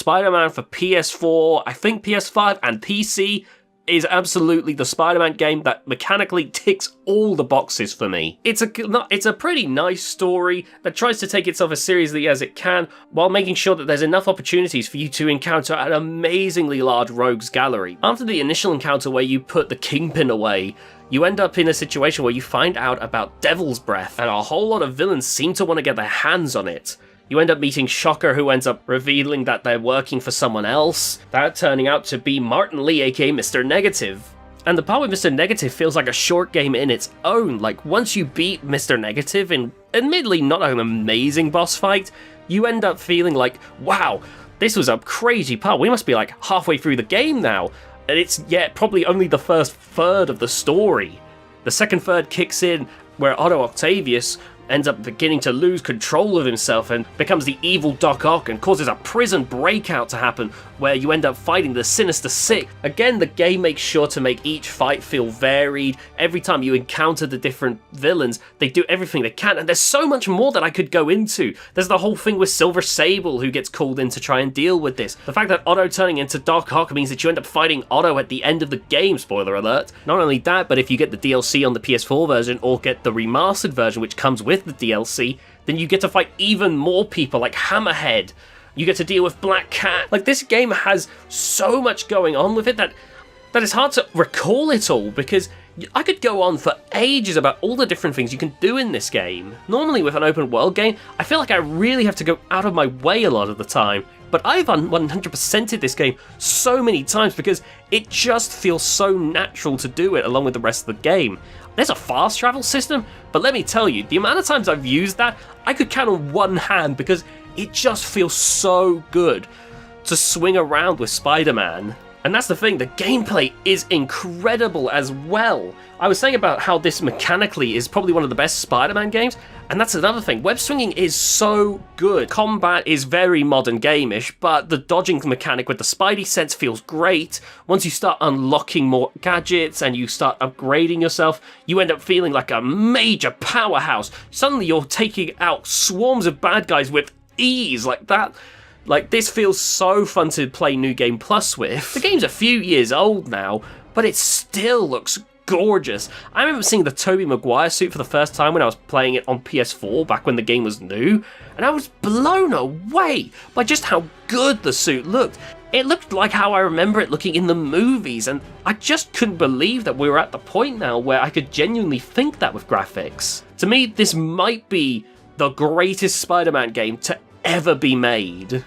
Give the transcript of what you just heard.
Spider-Man for PS4, I think PS5 and PC is absolutely the Spider-Man game that mechanically ticks all the boxes for me. It's a pretty nice story that tries to take itself as seriously as it can, while making sure that there's enough opportunities for you to encounter an amazingly large rogues gallery. After the initial encounter where you put the Kingpin away, you end up in a situation where you find out about Devil's Breath, and a whole lot of villains seem to want to get their hands on it. You end up meeting Shocker, who ends up revealing that they're working for someone else, that turning out to be Martin Lee, aka Mr. Negative. And the part with Mr. Negative feels like a short game in its own. Like, once you beat Mr. Negative in, admittedly not an amazing boss fight, you end up feeling like, wow, this was a crazy part, we must be like halfway through the game now. And it's, yeah, probably only the first third of the story. The second third kicks in where Otto Octavius ends up beginning to lose control of himself and becomes the evil Doc Ock and causes a prison breakout to happen where you end up fighting the Sinister Six. Again, the game makes sure to make each fight feel varied. Every time you encounter the different villains, they do everything they can, and there's so much more that I could go into. There's the whole thing with Silver Sable, who gets called in to try and deal with this. The fact that Otto turning into Doc Ock means that you end up fighting Otto at the end of the game, spoiler alert. Not only that, but if you get the DLC on the PS4 version or get the remastered version which comes with the DLC, then you get to fight even more people like Hammerhead. You get to deal with Black Cat. Like, this game has so much going on with it that it's hard to recall it all, because I could go on for ages about all the different things you can do in this game. Normally with an open world game, I feel like I really have to go out of my way a lot of the time, but I've 100%ed this game so many times because it just feels so natural to do it along with the rest of the game. There's a fast travel system, but let me tell you, the amount of times I've used that, I could count on one hand because it just feels so good to swing around with Spider-Man. And that's the thing, the gameplay is incredible as well. I was saying about how this mechanically is probably one of the best Spider-Man games, and that's another thing. Web swinging is so good. Combat is very modern game-ish, but the dodging mechanic with the Spidey sense feels great. Once you start unlocking more gadgets and you start upgrading yourself, you end up feeling like a major powerhouse. Suddenly you're taking out swarms of bad guys with ease like that. Like, this feels so fun to play New Game Plus with. The game's a few years old now, but it still looks gorgeous. I remember seeing the Tobey Maguire suit for the first time when I was playing it on PS4 back when the game was new, and I was blown away by just how good the suit looked. It looked like how I remember it looking in the movies, and I just couldn't believe that we were at the point now where I could genuinely think that with graphics. To me, this might be the greatest Spider-Man game to ever be made.